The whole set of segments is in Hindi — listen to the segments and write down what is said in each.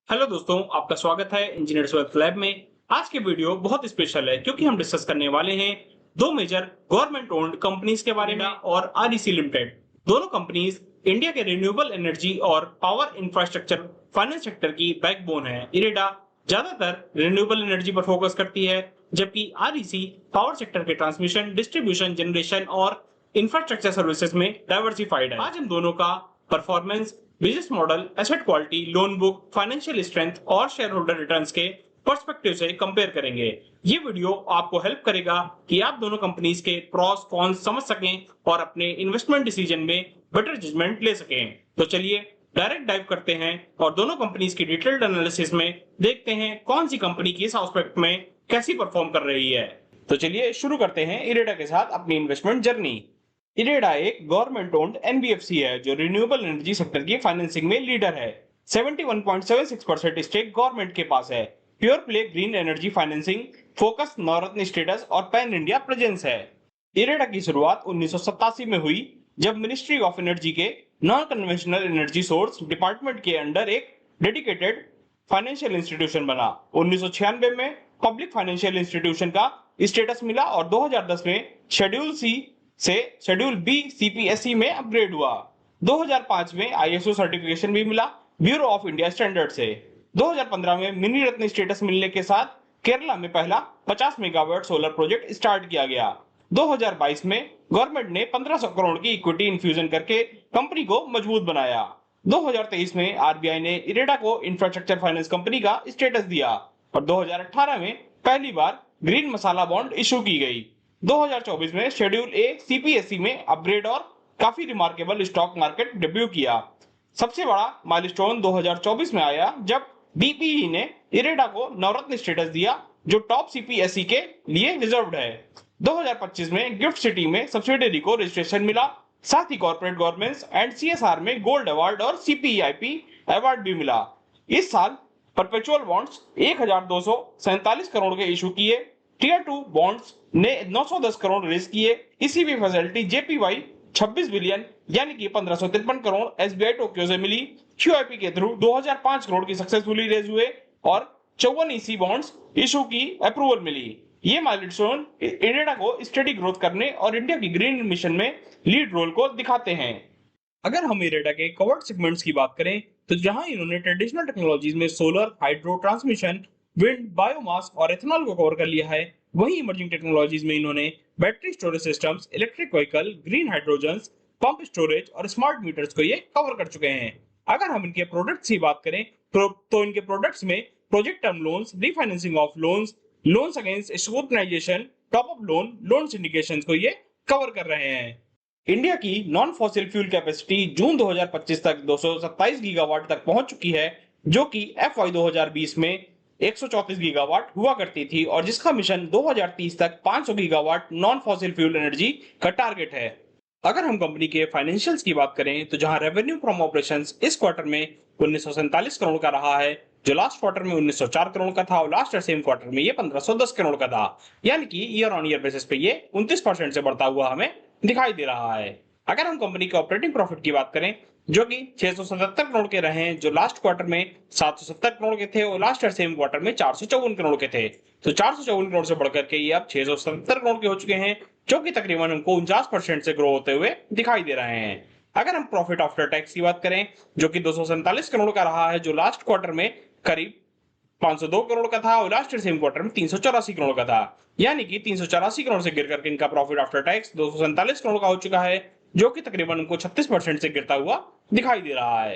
हेलो दोस्तों, आपका स्वागत है इंजीनियर्स वेल्थ लैब में। आज की वीडियो बहुत स्पेशल है क्योंकि हम डिस्कस करने वाले हैं दो मेजर गवर्नमेंट ओन्ड कंपनीज के बारे में और आरईसी लिमिटेड। दोनों कंपनीज इंडिया के रिन्यूएबल एनर्जी और पावर इंफ्रास्ट्रक्चर फाइनेंस सेक्टर की बैकबोन है। इरेडा ज्यादातर रिन्यूएबल एनर्जी पर फोकस करती है, जबकि आरईसी पावर सेक्टर के ट्रांसमिशन, डिस्ट्रीब्यूशन, जनरेशन और इंफ्रास्ट्रक्चर सर्विसेज में डाइवर्सिफाइड है। आज हम दोनों का performance, business model, asset quality, loan book, financial strength और शेयर होल्डर रिटर्न्स के पर्सपेक्टिव से कंपेयर करेंगे। ये वीडियो आपको हेल्प करेगा कि आप दोनों कंपनीज के प्रॉस कॉन्स समझ सकें और अपने इन्वेस्टमेंट डिसीजन में बेटर जजमेंट ले सकें। तो चलिए डायरेक्ट डाइव करते हैं और दोनों कंपनीज की डिटेल्ड एनालिसिस में देखते हैं कौन सी कंपनी की इस एस्पेक्ट में कैसी परफॉर्म कर रही है। तो चलिए शुरू करते हैं इरेडा के साथ अपनी इन्वेस्टमेंट जर्नी। इरेडा एक गवर्नमेंट ओन्ड एनबीएफसी है जो रिन्यूएबल एनर्जी सेक्टर की फाइनेंसिंग में लीडर है। 71.76% स्टेक गवर्नमेंट के पास है। Pure play green energy financing, focus, Navratna status और पैन इंडिया प्रेजेंस है। इरेडा की शुरुआत 1987 में हुई जब मिनिस्ट्री ऑफ एनर्जी के non conventional energy source department के अंडर एक डेडिकेटेड फाइनेंशियल इंस्टीट्यूशन बना। 1996 में पब्लिक फाइनेंशियल इंस्टीट्यूशन का स्टेटस मिला और 2010 में शेड्यूल सी से शेड्यूल बी सीपीएसई में अपग्रेड हुआ। 2005 में आईएसओ सर्टिफिकेशन भी मिला ब्यूरो ऑफ इंडिया स्टैंडर्ड से। 2015 में मिनी रत्न स्टेटस मिलने के साथ केरला में पहला 50 मेगावाट सोलर प्रोजेक्ट स्टार्ट किया गया। 2022 में गवर्नमेंट ने 1500 करोड़ की इक्विटी इन्फ्यूजन करके कंपनी को मजबूत बनाया। 2023 में आरबीआई ने इरेडा को इंफ्रास्ट्रक्चर फाइनेंस कंपनी का स्टेटस दिया और 2018 में पहली बार ग्रीन मसाला बॉन्ड इशू की गई। 2024 में शेड्यूल ए सीपीएसई में अपग्रेड और काफी रिमार्केबल स्टॉक मार्केट डेब्यू किया। सबसे बड़ा माइलस्टोन 2024 में आया जब बीपीई ने इरेडा को नवरत्न स्टेटस दिया जो टॉप सीपीएसई के लिए रिजर्व्ड है। 2025 में गिफ्ट सिटी में सब्सिडियरी को रजिस्ट्रेशन मिला, साथ ही कॉर्पोरेट गवर्नेंस एंड सीएसआर में गोल्ड अवार्ड और सीपीआईपी अवार्ड भी मिला। इस साल परपेचुअल बॉन्ड्स 1247 करोड़ के इशू किए। टियर 2 बॉन्ड्स ने 910 करोड़ रेज किए। इसी भी फैसिलिटी जेपीवाई 26 बिलियन यानी कि 1553 करोड़ एसबीआई टोक्यो से मिली। क्यूआईपी के थ्रू 2005 करोड़ की सक्सेसफुली रेज हुए और 54 ईसी बॉन्ड्स इशू की अप्रूवल मिली। ये माइलस्टोन इरेडा को स्टेडी ग्रोथ करने और इंडिया की ग्रीन मिशन में लीड रोल को दिखाते हैं। अगर हम इरेडा के कवर्ड सेगमेंट्स की बात करें तो जहां इन्होंने ट्रेडिशनल टेक्नोलॉजीज में solar, hydro, transmission, wind, biomass और एथेनॉल को कवर कर लिया है, वहीं इमर्जिंग टेक्नोलॉजीज में इन्होंने battery storage systems, electric vehicle, green hydrogen, pump storage और स्मार्ट मीटर्स को ये कवर कर चुके हैं। अगर हम इनके प्रोडक्ट्स की बात करें तो इनके प्रोडक्ट्स में project term loans, refinancing of loans, loans against scrutinization, top up loan, loan syndications को ये कवर कर रहे हैं। इंडिया की non fossil fuel capacity June 2025 तक 227 गीगावाट तक पहुंच चुकी है, जो कि एफवाई 2020 में 134 गीगावाट हुआ करती थी और जिसका मिशन 2030 तक 500 gigawatt non fossil fuel energy का टारगेट है। अगर हम कंपनी के फाइनेंशियल्स की बात करें तो जहां रेवेन्यू फ्रॉम ऑपरेशंस इस क्वार्टर में 1947 करोड़ का रहा है, जो लास्ट क्वार्टर में 1904 करोड़ का था और लास्ट सेम क्वार्टर में ये 1510 करोड़ का था, यानी कि ईयर ऑन ईयर बेसिस पे ये 29% से बढ़ता हुआ हमें दिखाई दे रहा है। अगर हम कंपनी के ऑपरेटिंग प्रॉफिट की बात करें जो कि 677 करोड़ के रहे हैं, जो लास्ट क्वार्टर में 770 करोड़ के थे और लास्ट सेम क्वार्टर में 454 करोड़ के थे, तो 454 करोड़ से बढ़कर के ये अब 677 करोड़ के हो चुके हैं, जो कि तकरीबन हमको 49% से ग्रो होते हुए दिखाई दे रहे हैं। अगर हम प्रॉफिट आफ्टर टैक्स की बात करें जो कि 247 करोड़ का रहा है, जो लास्ट क्वार्टर में करीब 502 करोड़ का था और लास्ट सेम क्वार्टर में 384 करोड़ का था, यानी कि 384 करोड़ से गिर करके इनका प्रॉफिट आफ्टर टैक्स 247 करोड़ का हो चुका है, जो कि तकरीबन उनको 36% से गिरता हुआ दिखाई दे रहा है।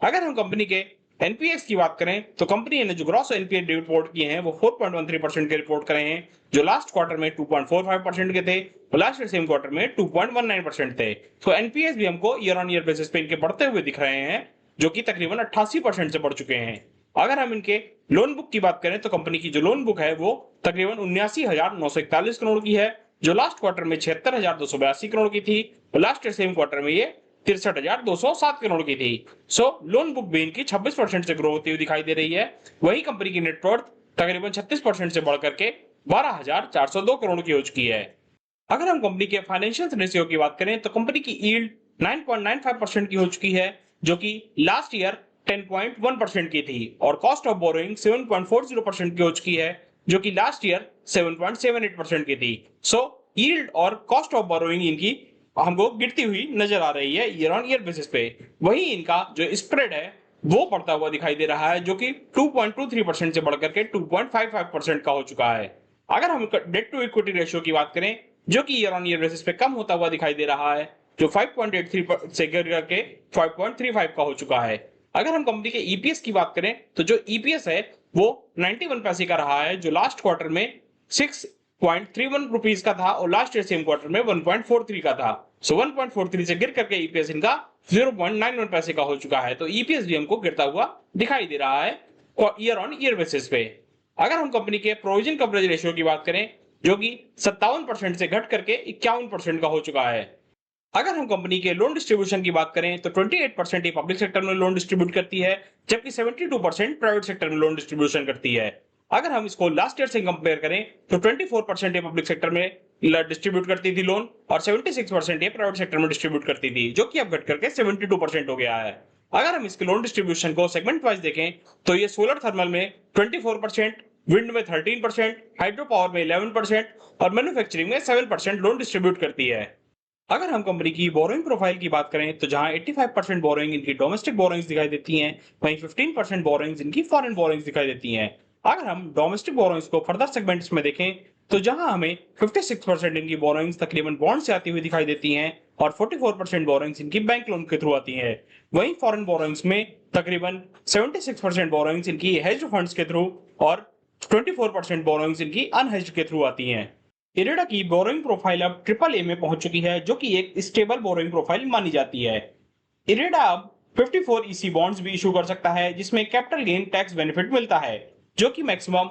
अगर हम कंपनी के एनपीएक्स की बात करें तो कंपनी ने जो ग्रॉस एनपीए रिपोर्ट किए हैं वो 4.13% के रिपोर्ट करे हैं, जो लास्ट क्वार्टर में 2.45% के थे और लास्ट सेम क्वार्टर में 2.19% थे। तो एनपीएस भी हमको ईयर ऑन ईयर बेसिस पे इनके बढ़ते हुए दिख रहे हैं, जो कि तकरीबन 88% से बढ़ चुके हैं। अगर हम इनके लोन बुक की बात करें तो कंपनी की जो लोन बुक है वो तकरीबन 79,941 करोड़ की है, जो लास्ट क्वार्टर में 76,282 करोड़ की थी और लास्ट सेम क्वार्टर में ये 63,207 करोड़ की थी। सो लोन बुक भी इनकी 26% से ग्रो होती हुई दिखाई दे रही है। वही कंपनी की नेटवर्थ तकरीबन 36% से बढ़कर के 12,402 करोड़ की हो चुकी है। अगर हम कंपनी के फाइनेंशियल रेशियो की बात करें तो कंपनी की यील्ड 9.95% की हो चुकी है, जो कि लास्ट ईयर 10.1% की थी और कॉस्ट ऑफ बोरोइंग 7.40% की हो चुकी है, जो कि लास्ट ईयर 7.78% की थी। सो यील्ड और कॉस्ट ऑफ बोरोइंग इनकी हमको गिरती हुई नजर आ रही है ईयर ऑन ईयर बेसिस पे। वहीं इनका जो स्प्रेड है वो बढ़ता हुआ दिखाई दे रहा है, जो कि 2.23% से बढ़कर के 2.55% का हो चुका है। अगर हम डेट टू इक्विटी रेशियो की बात करें, जो कि ईयर ऑन ईयर बेसिस पे कम होता हुआ दिखाई दे रहा है, जो 5.83 से गिर करके 5.35 का हो चुका है। अगर हम कंपनी के ईपीएस की बात करें, तो जो ईपीएस है वो 91 पैसे का रहा है, जो लास्ट क्वार्टर में 6.31 रुपीज का था और लास्ट ईयर सेम क्वार्टर में 1.43 का था। सो 1.43 से गिर करके ईपीएस इनका 0.91 पैसे का हो चुका है। तो ईपीएस भी हमको गिरता हुआ दिखाई दे रहा है ईयर ऑन ईयर बेसिस पे। अगर हम कंपनी के प्रोविजन कवरेज रेशियो की बात करें, जो कि 57% से घट करके 51% का हो चुका है। अगर हम कंपनी के लोन डिस्ट्रीब्यूशन की बात करें, तो 28% ही पब्लिक सेक्टर में लोन डिस्ट्रीब्यूट करती है, जबकि 72% प्राइवेट सेक्टर में लोन डिस्ट्रीब्यूशन करती है। अगर हम इसको लास्ट ईयर से कंपेयर करें, तो 24% ही पब्लिक सेक्टर में डिस्ट्रीब्यूट करती थी लोन और 76% ये प्राइवेट सेक्टर में डिस्ट्रीब्यूट करती थी, जो कि अब घट करके 72% हो गया है। अगर हम इसके लोन डिस्ट्रीब्यूशन को सेगमेंट वाइज देखें, तो ये सोलर थर्मल में 24%, विंड में 13%, हाइड्रो पावर में 11% और मैन्युफैक्चरिंग में 7% लोन डिस्ट्रीब्यूट करती है। अगर हम कंपनी की बोरोइंग प्रोफाइल की बात करें, तो जहां 85% बोरोइंग इनकी डोमेस्टिक बोरोइंग्स दिखाई देती हैं, वहीं 15% बोरोइंग्स इनकी फॉरेन बोरोइंग्स दिखाई देती हैं। अगर हम डोमेस्टिक बोरोइंग्स को फर्दर सेगमेंट्स में देखें, तो जहां हमें 56% इनकी बोरोइंग्स तकरीबन बॉन्ड से आती हुई दिखाई देती हैं और 44% बोरोइंग्स इनकी बैंक लोन के थ्रू आती हैं। वहीं फॉरेन बोरोइंग्स में तकरीबन 76% बोरोइंग्स इनकी हेज्ड फंड्स के थ्रू और 24% बोरोइंग्स इनकी अनहेज्ड के थ्रू आती हैं। इरेडा की बोरोइंग प्रोफाइल अब ट्रिपल ए में पहुंच चुकी है, जो कि एक स्टेबल बोरोइंग प्रोफाइल मानी जाती है। इरेडा अब 54 ईसी बॉन्ड्स भी इशू कर सकता है, जिसमें कैपिटल गेन टैक्स बेनिफिट मिलता है, जो कि maximum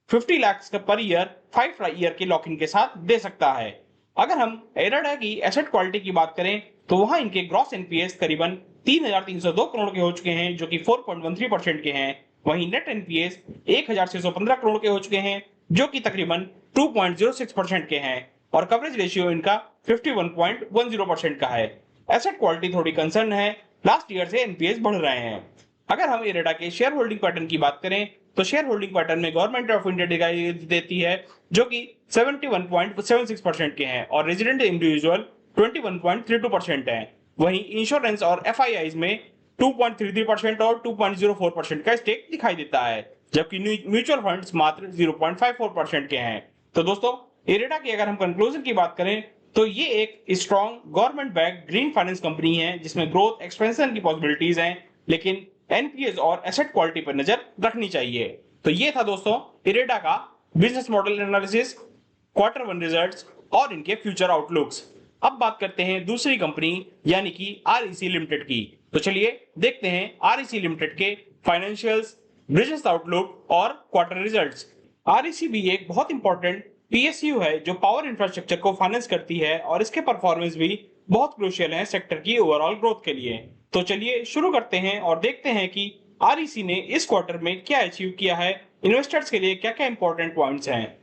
50 lakh per year 5 year के लॉकिंग के साथ दे सकता है। अगर हम इरेडा की एसेट क्वालिटी की बात करें, तो वहां इनके ग्रॉस एनपीएस करीबन 3,302 करोड़ के हो चुके हैं, जो कि 4.13% के हैं। वहीं नेट एनपीएस 1,615 करोड़ के हो चुके हैं, जो कि तकरीबन 2.06% के हैं और कवरेज रेशियो इनका 51.10% का है। एसेट क्वालिटी थोड़ी कंसर्न है, लास्ट ईयर से एनपीएस बढ़ रहे हैं। अगर हम इरेडा के शेयर होल्डिंग पैटर्न की बात करें, तो शेयर होल्डिंग पैटर्न में गवर्नमेंट ऑफ इंडिया दिखाई देती है, जो कि 71.76% के हैं और रेजिडेंट इंडिविजुअल 21.32% है। वहीं इंश्योरेंस और एफआईआईज में 2.33% और 2.04% का स्टेक दिखाई देता है, जबकि म्यूचुअल फंड्स मात्र 0.54% के हैं। तो दोस्तों, इरेडा की अगर हम कंक्लूजन की बात करें, तो ये एक strong government back green finance company है, जिसमें ग्रोथ एक्सपेंशन की पॉसिबिलिटीज हैं, लेकिन एनपीएस और एसेट क्वालिटी पर नजर रखनी चाहिए। तो ये था दोस्तों इरेडा का business model analysis, quarter 1 results और इनके फ्यूचर आउटलुक्स। अब बात करते हैं दूसरी कंपनी यानी कि आरईसी लिमिटेड की। तो चलिए देखते हैं आरईसी लिमिटेड के फाइनेंशियल्स, बिजनेस आउटलुक और क्वार्टर रिजल्ट्स। आरईसी भी एक बहुत इंपॉर्टेंट पीएसयू है, जो पावर इंफ्रास्ट्रक्चर को फाइनेंस करती है और इसके परफॉर्मेंस भी बहुत क्रूशियल है सेक्टर की ओवरऑल ग्रोथ के लिए। तो चलिए शुरू करते हैं और देखते हैं कि आरईसी ने इस क्वार्टर में क्या अचीव किया है, इन्वेस्टर्स के लिए क्या क्या इंपॉर्टेंट पॉइंट्स हैं।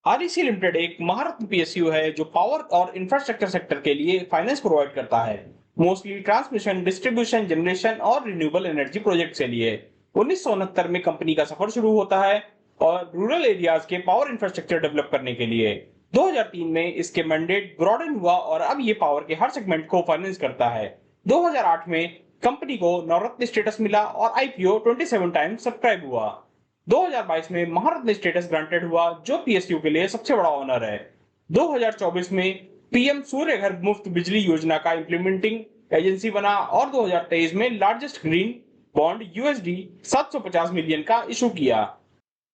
आरईसी लिमिटेड एक महारत्न पीएसयू है, जो पावर और इंफ्रास्ट्रक्चर सेक्टर के लिए फाइनेंस प्रोवाइड करता है, मोस्टली ट्रांसमिशन, डिस्ट्रीब्यूशन, जनरेशन और रिन्यूएबल एनर्जी प्रोजेक्ट के लिए। 1969 में कंपनी का सफर शुरू होता है और रूरल एरियाज के पावर इंफ्रास्ट्रक्चर डेवलप करने के लिए 2003 में इसके मैंडेट ब्रॉडन हुआ और अब ये पावर के हर सेगमेंट को फाइनेंस करता है। 2008 में कंपनी को नवरत्न स्टेटस मिला और आईपीओ 27 टाइम्स सब्सक्राइब हुआ। 2022 में महारत्न स्टेटस ग्रांटेड हुआ, जो पीएसयू के लिए सबसे बड़ा ऑनर है। 2024 में पीएम सूर्य घर मुफ्त बिजली योजना का इंप्लीमेंटिंग एजेंसी बना और 2023 में largest green bond USD 750 million का इशू किया।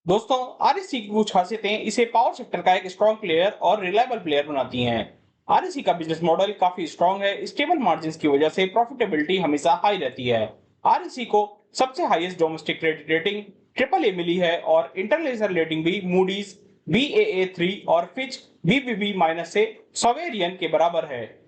दोस्तों, आरईसी की कुछ खासियतें इसे पावर सेक्टर का एक स्ट्रॉन्ग प्लेयर और रिलायबल प्लेयर बनाती हैं। आरईसी का बिजनेस मॉडल काफी स्ट्रॉन्ग है, स्टेबल मार्जिन्स की वजह से प्रॉफिटेबिलिटी हमेशा हाई रहती है। आरईसी को सबसे highest domestic credit rating triple A मिली है और इंटरनेशनल रेटिंग भी मूडीज Baa3 और फिच BBB- से सॉवेरियन के बराबर है।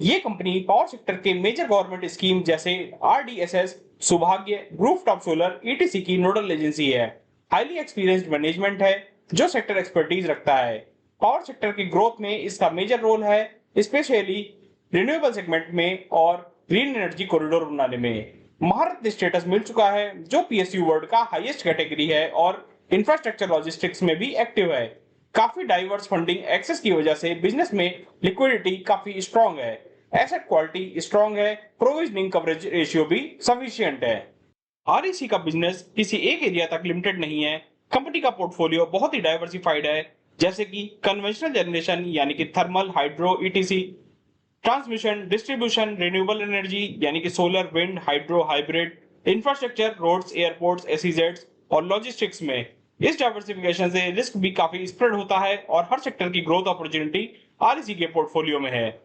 ये कंपनी पावर सेक्टर के मेजर गवर्नमेंट स्कीम जैसे RDSS, सौभाग्य, रूफटॉप सोलर ETC की नोडल एजेंसी है। हाईली एक्सपीरियंस्ड मैनेजमेंट है, जो सेक्टर एक्सपर्टीज रखता है। पावर सेक्टर की ग्रोथ में इसका मेजर रोल है, स्पेशली रिन्यूएबल सेगमेंट में और ग्रीन एनर्जी कॉरिडोर बनाने में। महारत्न स्टेटस मिल चुका है जो पीएसयू वर्ल्ड का हाईएस्ट कैटेगरी है और इंफ्रास्ट्रक्चर लॉजिस्टिक्स में भी एक्टिव है। काफी डाइवर्स फंडिंग एक्सेस की वजह से बिजनेस में लिक्विडिटी काफी स्ट्रांग है, एसेट क्वालिटी स्ट्रांग है, प्रोविजनिंग कवरेज रेशियो भी सफिशिएंट है। आरईसी का बिजनेस किसी एक एरिया तक लिमिटेड नहीं है। कंपनी का पोर्टफोलियो बहुत ही डाइवर्सिफाइड है, जैसे कि कन्वेंशनल जनरेशन यानी कि thermal, hydro, ETC, transmission, distribution, renewable energy यानी कि solar, wind, hydro, hybrid, infrastructure, roads, airports, एसईजेड्स और लॉजिस्टिक्स में। इस डाइवर्सिफिकेशन से रिस्क भी काफी स्प्रेड होता है और हर सेक्टर की ग्रोथ अपॉर्चुनिटी आरईसी के पोर्टफोलियो में है।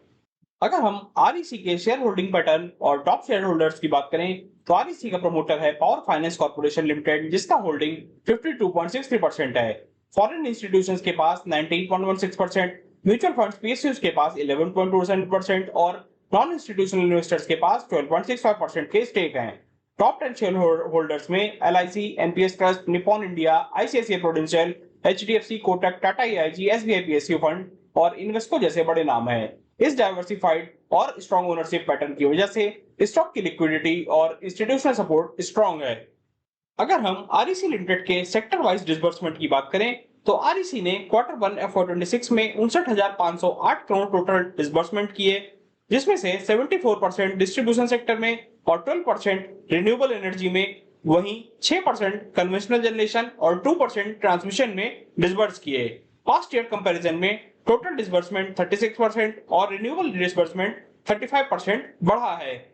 अगर हम आरईसी के शेयर होल्डिंग पैटर्न और टॉप शेयर होल्डर्स की बात करें तो आरईसी का प्रमोटर है पावर फाइनेंस कॉर्पोरेशन लिमिटेड, जिसका होल्डिंग 52.63% है। फॉरेन इंस्टीट्यूशंस के पास 19.16%, म्यूचुअल फंड्स पीएसयूज के पास 11.27% और नॉन इंस्टीट्यूशनल इन्वेस्टर्स के पास 12.65% के स्टेक हैं। टॉप 10 शेयर होल्डर्स में LIC, NPS trust, Nippon India, ICICI prudential, HDFC, Kotak, Tata AIG, SBI PSU fund और इन्वेस्को जैसे बड़े नाम हैं। इस डाइवर्सिफाइड और स्ट्रॉन्ग ओनरशिप पैटर्न की वजह से स्टॉक की लिक्विडिटी और इंस्टीट्यूशनल सपोर्ट स्ट्रॉन्ग है। अगर हम आरईसी लिमिटेड के सेक्टर वाइज डिसबर्समेंट की बात करें तो आरईसी ने क्वार्टर 1 FY26 में 59,508 करोड़ टोटल डिसबर्समेंट किए, जिसमें से 74% डिस्ट्रीब्यूशन सेक्टर में और 12% रिन्यूएबल एनर्जी में, वहीं 6% कन्वेंशनल जनरेशन और 2% ट्रांसमिशन में डिसबर्स किए। पास्ट ईयर कंपैरिजन में टोटल डिसबर्समेंट 36% और रिन्यूएबल डिसबर्समेंट 35% बढ़ा है।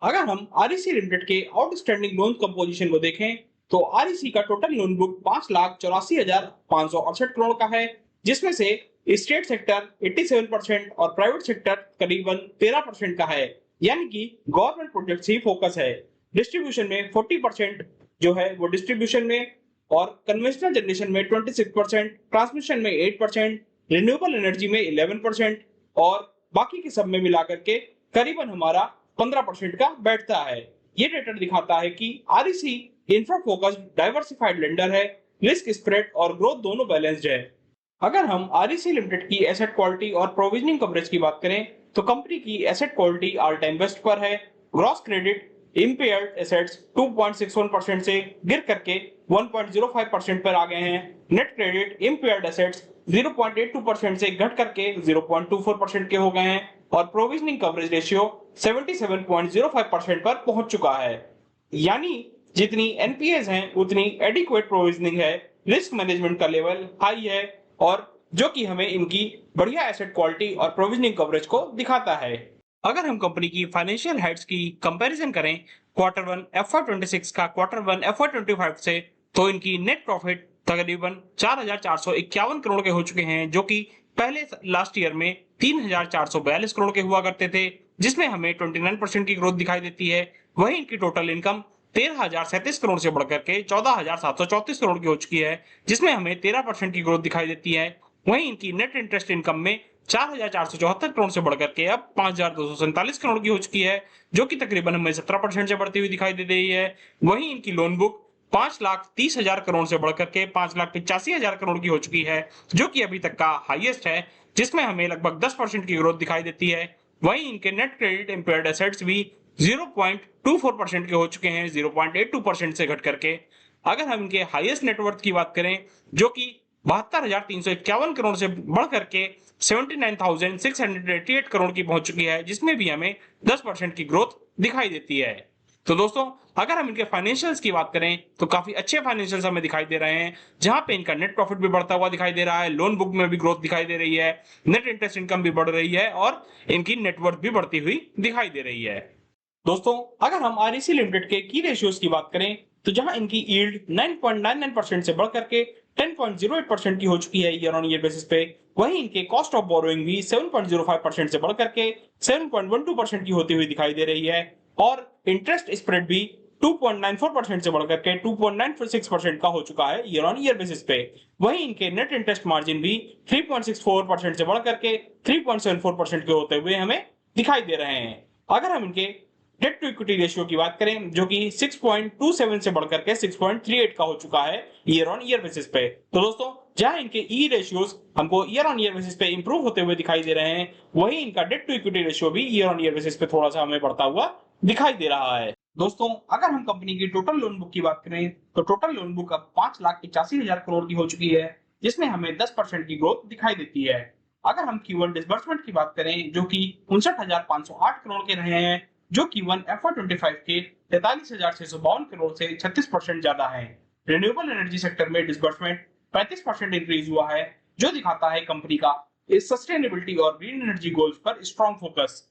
अगर हम आरईसी लिमिटेड के आउटस्टैंडिंग लोन कंपोजिशन को देखें तो आरईसी का टोटल लोन बुक 5,84,568 करोड़ का है, जिसमें से स्टेट सेक्टर 87% और प्राइवेट सेक्टर करीबन 13% का है, यानी कि गवर्नमेंट प्रोजेक्ट्स ही फोकस है। डिस्ट्रीब्यूशन में 40% जो है वो डिस्ट्रीब्यूशन में और कन्वेंशनल जनरेशन में 26%, ट्रांसमिशन में 8%, रिन्यूएबल एनर्जी में 11% और बाकी के सब में मिलाकर के करीबन हमारा 15% का बैठता है। ये डेटा दिखाता है कि REC infra focused diversified lender है, रिस्क स्प्रेड और ग्रोथ दोनों बैलेंस्ड है। अगर हम आरईसी लिमिटेड की एसेट क्वालिटी और प्रोविजनिंग कवरेज की बात करें तो कंपनी की asset quality all time best पर है। ग्रॉस क्रेडिट इम्पेयर्ड एसेट्स 2.61% से गिर करके 1.05% पर आ गए हैं। नेट क्रेडिट इम्पेयर्ड एसेट्स 0.82% से घट करके 0.24% के हो गए हैं और प्रोविजनिंग कवरेज रेशियो 77.05% पर पहुंच चुका है। यानी जितनी एनपीएस हैं उतनी एडिक्वेट प्रोविजनिंग है, रिस्क मैनेजमेंट का लेवल हाई है और जो कि हमें इनकी बढ़िया एसेट क्वालिटी और प्रोविजनिंग कवरेज को दिखाता है। अगर हम कंपनी की फाइनेंशियल हेड्स की कंपैरिजन करें क्वार्टर 1 FY26 का क्वार्टर 1 FY25 से, तो इनकी नेट प्रॉफिट तकरीबन 4,451 करोड़ के हो चुके हैं, जो कि पहले लास्ट ईयर में 3,442 करोड़ के हुआ करते थे, जिसमें हमें 29% की ग्रोथ दिखाई देती है। वहीं इनकी टोटल इनकम 13,037 करोड़ से बढ़कर के 14,734 करोड़ की हो चुकी है, जिसमें हमें 13% की ग्रोथ दिखाई देती है। वहीं इनकी नेट इंटरेस्ट इनकम में 4,474 करोड़ से बढ़कर के अब 5,247 करोड़ की हो चुकी है, जो कि तकरीबन हमें 17% से बढ़ती हुई दिखाई दे रही है। वहीं इनकी लोन बुक 5,30,000 करोड़ से बढ़कर के 5,85,000 करोड़ की हो चुकी है, जो कि अभी तक का हाईएस्ट है, जिसमें हमें लगभग 10% की ग्रोथ दिखाई देती है। वहीं इनके नेट क्रेडिट इंपेयर्ड एसेट्स भी 0.24% के हो चुके हैं, 0.82% से घट करके। अगर हम इनके हाईएस्ट नेटवर्थ की बात करें जो कि 72,351 करोड़ से बढ़ करके 79,688 करोड़ की पहुंच चुकी है, जिसमें भी हमें 10% की ग्रोथ दिखाई देती है। तो दोस्तों, अगर हम इनके फाइनेंशियल्स की बात करें तो काफी अच्छे फाइनेंशियल्स हमें दिखाई दे रहे हैं, जहां पे इनका नेट प्रॉफिट भी बढ़ता हुआ दिखाई दे रहा है, लोन बुक में भी ग्रोथ दिखाई दे रही है, नेट इंटरेस्ट इनकम भी बढ़ रही है और इनकी नेटवर्थ भी बढ़ती हुई दिखाई दे रही है। दोस्तों, अगर हम आरईसी लिमिटेड के की रेशियोज की बात करें तो जहां इनकी यील्ड 9.99% से बढ़कर के 10.08% की हो चुकी है ईयर ऑन ईयर बेसिस पे, वहीं इनके कॉस्ट ऑफ बोरोइंग भी 7.05% से बढ़कर के 7.12% की होती हुई दिखाई दे रही है और इंटरेस्ट स्प्रेड भी 2.94% से बढ़कर के 2.96% का हो चुका है ईयर ऑन ईयर बेसिस पे। वहीं इनके नेट इंटरेस्ट मार्जिन भी 3.64% से बढ़कर के 3.74% के होते हुए हमें दिखाई दे रहे हैं। अगर हम इनके डेट टू इक्विटी रेशियो की बात करें जो कि 6.27 से बढ़कर के 6.38 का हो चुका है ईयर ऑन ईयर बेसिस पे। तो दोस्तों, जहां इनके ई रेशियोज हमको ईयर ऑन ईयर बेसिस पे इंप्रूव होते हुए दिखाई दे रहे हैं, वहीं इनका डेट टू इक्विटी रेशियो भी ईयर ऑन ईयर बेसिस पे थोड़ा सा हमें बढ़ता हुआ दिखाई दे रहा है। दोस्तों अगर हम कंपनी की टोटल लोन बुक की बात करें तो टोटल लोन बुक अब 5,81,000 करोड़ की हो चुकी है, जिसमें हमें 10% की ग्रोथ दिखाई देती है। अगर हम Q1 डिसबर्समेंट की बात करें जो कि 59,508 करोड़ के रहे हैं, जो Q1 FY25 के 43,652 करोड़ से 36% ज्यादा है। रिन्यूएबल एनर्जी सेक्टर में डिसबर्समेंट 35% इंक्रीज हुआ है, जो दिखाता है कंपनी का इस सस्टेनेबिलिटी और ग्रीन एनर्जी गोल्स पर स्ट्रॉन्ग फोकस।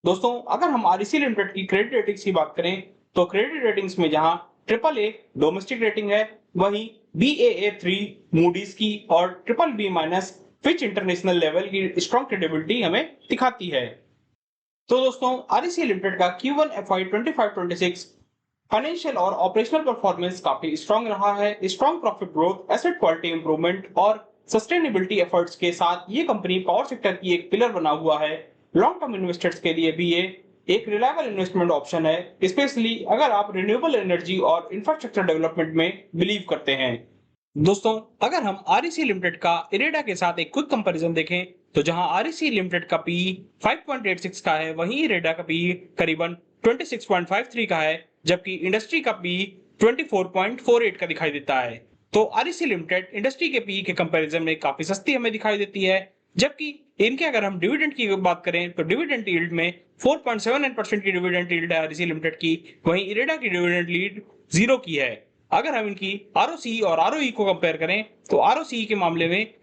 दोस्तों अगर हम आरईसी लिमिटेड की क्रेडिट रेटिंग्स की बात करें तो क्रेडिट रेटिंग्स में जहां ट्रिपल ए डोमेस्टिक रेटिंग है, वहीं BAA3 मूडीज की और triple B minus Fitch international level की स्ट्रॉन्ग क्रेडिबिलिटी हमें दिखाती है। तो दोस्तों आरईसी लिमिटेड का Q1 FY25-26 फाइनेंशियल और ऑपरेशनल परफॉर्मेंस काफी स्ट्रॉन्ग रहा है। Strong profit growth, asset quality improvement और सस्टेनेबिलिटी एफर्ट्स के साथ ये कंपनी पावर सेक्टर की एक पिलर बना हुआ है। लॉन्ग टर्म इन्वेस्टर्स के लिए भी ये एक रिलायबल इन्वेस्टमेंट ऑप्शन है, स्पेशली अगर आप रिन्यूएबल एनर्जी और इंफ्रास्ट्रक्चर डेवलपमेंट में बिलीव करते हैं। दोस्तों अगर हम आरईसी लिमिटेड का इरेडा के साथ एक क्विक कंपैरिजन देखें तो जहां आरईसी लिमिटेड का पी 5.86 का है, वहीं इरेडा का पी करीबन 26.53 का है, जबकि इंडस्ट्री का पी 24.48 का दिखाई देता है। तो आरईसी लिमिटेड इंडस्ट्री के पी के कंपैरिजन में काफी सस्ती हमें दिखाई देती है, जबकि इनके अगर हम डिविडेंड की बात करें तो डिविडेंड यील्ड में 4.79% की डिविडेंड यील्ड है आरईसी लिमिटेड की, वहीं इरेडा की डिविडेंड यील्ड 0 की है। अगर हम इनकी आरओसी और आरओई को कंपेयर करें तो आरओसी के मामले में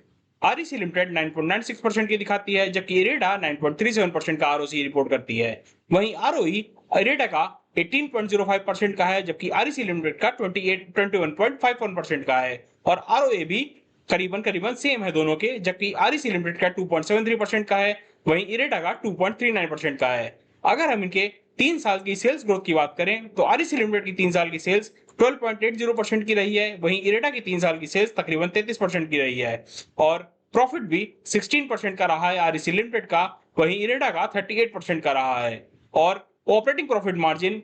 आरईसी लिमिटेड 9.96% की दिखाती है, जबकि इरेडा 9.37% का आरओसी रिपोर्ट करती है। वहीं आरओई इरेडा का 18.05% का है, जबकि आरईसी लिमिटेड का 21.51% का है, और आरओए भी करीबन करीबन सेम है दोनों के, जबकि आरईसी लिमिटेड का 2.73% का है, वहीं इरेडा का 2.39% का है। अगर हम इनके 3 साल की सेल्स ग्रोथ की बात करें तो आरईसी लिमिटेड की 3 साल की सेल्स 12.80% की रही है, वहीं इरेडा की 3 साल की सेल्स तकरीबन 33% की रही है, और प्रॉफिट भी 16% का रहा है आरईसी लिमिटेड का, वहीं इरेडा का 38% का रहा है। और operating profit margin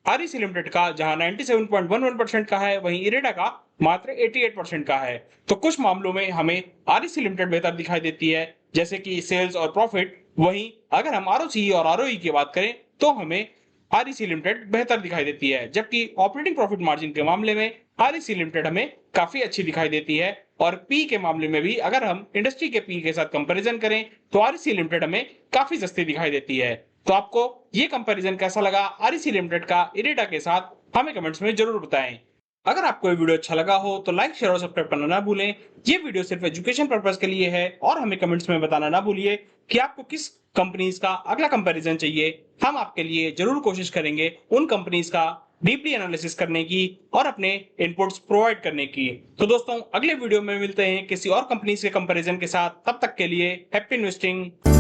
REC limited का जहां 97.11% का है, वहीं इरेडा का मात्र 88% का है। तो कुछ मामलों में हमें आरईसी लिमिटेड बेहतर दिखाई देती है, जैसे कि सेल्स और प्रॉफिट। वहीं अगर हम आरओसी और आरओई की बात करें तो हमें आरईसी लिमिटेड बेहतर दिखाई देती है, जबकि ऑपरेटिंग प्रॉफिट मार्जिन के मामले में आरईसी लिमिटेड हमें काफी अच्छी दिखाई देती है। और पी के मामले में भी अगर हम इंडस्ट्री के पी के साथ कंपैरिजन करें तो आरईसी लिमिटेड हमें काफी सस्ती दिखाई देती है। तो आपको ये कंपैरिजन कैसा लगा आरईसी लिमिटेड का इरेडा के साथ, हमें कमेंट्स में जरूर बताएं। अगर आपको ये वीडियो अच्छा लगा हो तो लाइक, शेयर और सब्सक्राइब करना ना भूलें। ये वीडियो सिर्फ एजुकेशन पर्पस के लिए है, और हमें कमेंट्स में बताना ना भूलिए कि आपको किस कंपनीज का अगला कंपैरिजन चाहिए। हम आपके लिए जरूर कोशिश करेंगे उन कंपनीज का डीपली एनालिसिस करने की और अपने इनपुट्स प्रोवाइड करने की। तो दोस्तों अगले वीडियो में मिलते हैं किसी और कंपनीज के कंपैरिजन के साथ। तब तक के लिए हैप्पी इन्वेस्टिंग।